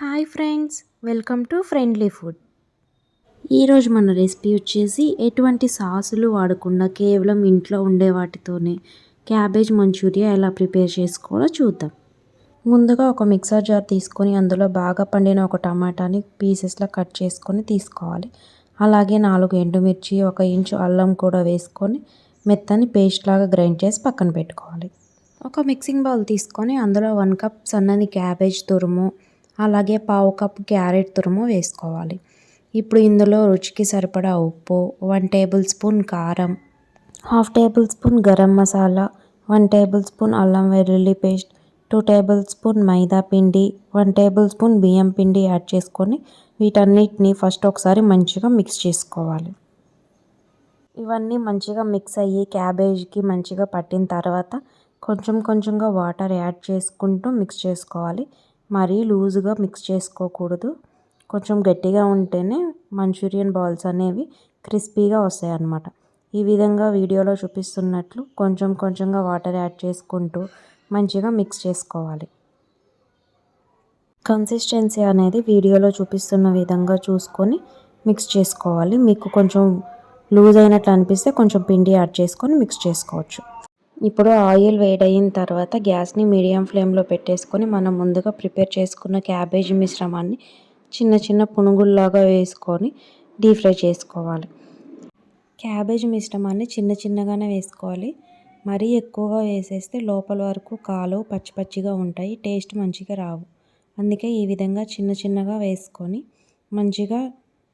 Hi friends, welcome to friendly food. ఈరోజు మన recipe వచ్చేసి ఎటువంటి సాసులు వాడకుండా కేవలం ఇంట్లో ఉండే వాటితోనే క్యాబేజ్ మంచూరియా ఎలా ప్రిపేర్ చేసుకోవాలో చూద్దాం. ముందుగా ఒక మిక్సర్ జార్ తీసుకొని అందులో బాగా పండిన ఒక టమాటాని పీసెస్లా కట్ చేసుకొని తీసుకోవాలి. అలాగే 4 ఎండుమిర్చి, 1 ఇంచు అల్లం కూడా వేసుకొని మెత్తని పేస్ట్ లాగా గ్రైండ్ చేసి పక్కన పెట్టుకోవాలి. ఒక మిక్సింగ్ బౌల్ తీసుకొని అందులో 1 కప్ సన్నని క్యాబేజ్ తురుము, అలాగే 1/2 కప్ క్యారెట్ తురుము వేసుకోవాలి. ఇప్పుడు ఇందులో రుచికి సరిపడా ఉప్పు, 1 టేబుల్ స్పూన్ కారం, 1/2 table spoon garam masala, 1 table spoon అల్లం వెల్లుల్లి పేస్ట్, 2 టేబుల్ స్పూన్ మైదా పిండి, 1 టేబుల్ స్పూన్ బియ్యం పిండి యాడ్ చేసుకొని వీటన్నిటిని ఫస్ట్ ఒకసారి మంచిగా మిక్స్ చేసుకోవాలి. ఇవన్నీ మంచిగా మిక్స్ అయ్యి క్యాబేజ్కి మంచిగా పట్టిన తర్వాత కొంచెంగా వాటర్ యాడ్ చేసుకుంటూ మిక్స్ చేసుకోవాలి. మరీ లూజ్గా మిక్స్ చేసుకోకూడదు. కొంచెం గట్టిగా ఉంటేనే మంచూరియన్ బాల్స్ అనేవి క్రిస్పీగా వస్తాయి అన్నమాట. ఈ విధంగా వీడియోలో చూపిస్తున్నట్లు కొంచెంగా వాటర్ యాడ్ చేసుకుంటూ మంచిగా మిక్స్ చేసుకోవాలి. కన్సిస్టెన్సీ అనేది వీడియోలో చూపిస్తున్న విధంగా చూసుకొని మిక్స్ చేసుకోవాలి. మీకు కొంచెం లూజ్ అయినట్లు అనిపిస్తే కొంచెం పిండి యాడ్ చేసుకొని మిక్స్ చేసుకోవచ్చు. ఇప్పుడు ఆయిల్ వేడయిన తర్వాత గ్యాస్ని మీడియం ఫ్లేమ్లో పెట్టేసుకొని మనం ముందుగా ప్రిపేర్ చేసుకున్న క్యాబేజీ మిశ్రమాన్ని చిన్న పునుగుల్లాగా వేసుకొని డీప్ ఫ్రై చేసుకోవాలి. క్యాబేజీ మిశ్రమాన్ని చిన్నగానే వేసుకోవాలి. మరీ ఎక్కువగా వేసేస్తే లోపల వరకు కాలు పచ్చిగా ఉంటాయి, టేస్ట్ మంచిగా రావు. అందుకే ఈ విధంగా చిన్నగా వేసుకొని మంచిగా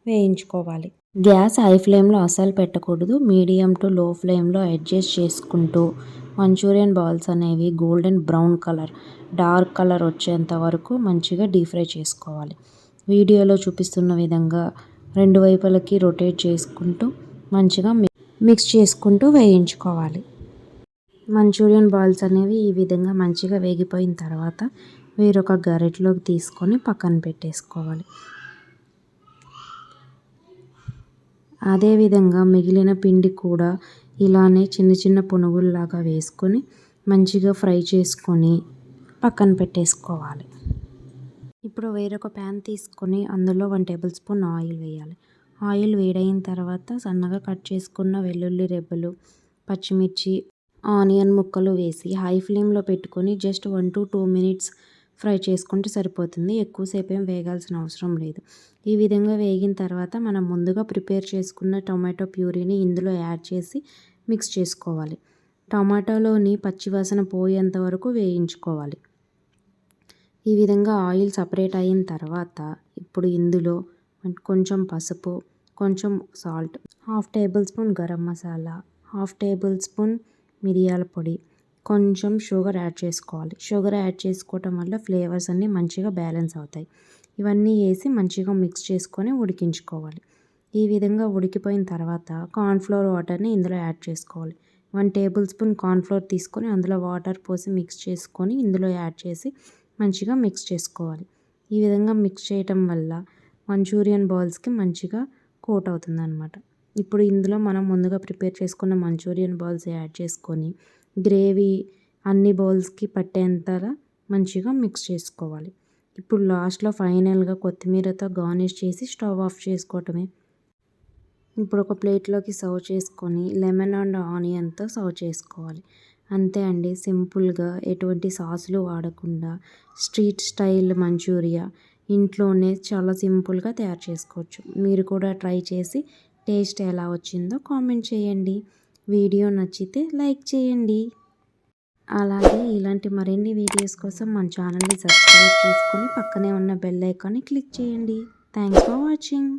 వేయించుకోవాలి. గ్యాస్ హై ఫ్లేమ్లో అస్సలు పెట్టకూడదు. మీడియం టు లో ఫ్లేమ్లో అడ్జస్ట్ చేసుకుంటూ మంచూరియన్ బాల్స్ అనేవి golden brown colour, dark colour వచ్చేంత వరకు మంచిగా డీప్ ఫ్రై చేసుకోవాలి. వీడియోలో చూపిస్తున్న విధంగా 2 వైపులకి రొటేట్ చేసుకుంటూ మంచిగా మిక్స్ చేసుకుంటూ వేయించుకోవాలి. మంచూరియన్ బాల్స్ అనేవి ఈ విధంగా మంచిగా వేగిపోయిన తర్వాత వేరొక గరిటెలోకి తీసుకొని పక్కన పెట్టేసుకోవాలి. అదేవిధంగా మిగిలిన పిండి కూడా ఇలానే చిన్న పునుగుల్లాగా వేసుకొని మంచిగా ఫ్రై చేసుకొని పక్కన పెట్టేసుకోవాలి. ఇప్పుడు వేరొక ప్యాన్ తీసుకొని అందులో 1 టేబుల్ స్పూన్ ఆయిల్ వేయాలి. ఆయిల్ వేడైన తర్వాత సన్నగా కట్ చేసుకున్న వెల్లుల్లి రెబ్బలు, పచ్చిమిర్చి, ఆనియన్ ముక్కలు వేసి హై ఫ్లేమ్లో పెట్టుకొని జస్ట్ 1 to 2 మినిట్స్ ఫ్రై చేసుకుంటే సరిపోతుంది. ఎక్కువసేపు ఏం వేగాల్సిన అవసరం లేదు. ఈ విధంగా వేగిన తర్వాత మనం ముందుగా ప్రిపేర్ చేసుకున్న టొమాటో ప్యూరీని ఇందులో యాడ్ చేసి మిక్స్ చేసుకోవాలి. టమాటాలోని పచ్చివాసన పోయేంత వరకు వేయించుకోవాలి. ఈ విధంగా ఆయిల్ సపరేట్ అయిన తర్వాత ఇప్పుడు ఇందులో కొంచెం పసుపు, కొంచెం salt, 1/2 table spoon garam masala, 1/2 table spoon మిరియాల పొడి, కొంచెం షుగర్ యాడ్ చేసుకోవాలి. షుగర్ యాడ్ చేసుకోవటం వల్ల ఫ్లేవర్స్ అన్నీ మంచిగా బ్యాలెన్స్ అవుతాయి. ఇవన్నీ వేసి మంచిగా మిక్స్ చేసుకొని ఉడికించుకోవాలి. ఈ విధంగా ఉడికిపోయిన తర్వాత కార్న్ఫ్లోర్ వాటర్ని ఇందులో యాడ్ చేసుకోవాలి. 1 టేబుల్ స్పూన్ కార్న్ఫ్లోర్ తీసుకొని అందులో వాటర్ పోసి మిక్స్ చేసుకొని ఇందులో యాడ్ చేసి మంచిగా మిక్స్ చేసుకోవాలి. ఈ విధంగా మిక్స్ చేయటం వల్ల మంచూరియన్ బాల్స్కి మంచిగా కోట్ అవుతుంది అన్నమాట. ఇప్పుడు ఇందులో మనం ముందుగా ప్రిపేర్ చేసుకున్న మంచూరియన్ బాల్స్ యాడ్ చేసుకొని గ్రేవీ అన్ని బౌల్స్కి పట్టేంతలా మంచిగా మిక్స్ చేసుకోవాలి. ఇప్పుడు లాస్ట్లో ఫైనల్గా కొత్తిమీరతో గార్నిష్ చేసి స్టవ్ ఆఫ్ చేసుకోవటమే. ఇప్పుడు ఒక ప్లేట్లోకి సర్వ్ చేసుకొని లెమన్ అండ్ ఆనియన్తో సర్వ్ చేసుకోవాలి. అంతే అండి, సింపుల్గా ఎటువంటి సాసులు వాడకుండా స్ట్రీట్ స్టైల్ మంచూరియా ఇంట్లోనే చాలా సింపుల్గా తయారు చేసుకోవచ్చు. మీరు కూడా ట్రై చేసి టేస్ట్ ఎలా వచ్చిందో కామెంట్ చేయండి. వీడియో నచ్చితే లైక్ చేయండి. అలాగే ఇలాంటి మరిన్ని వీడియోస్ కోసం మన ఛానల్ని సబ్స్క్రైబ్ చేసుకొని పక్కనే ఉన్న బెల్ ఐకాన్ని క్లిక్ చేయండి. Thanks for watching.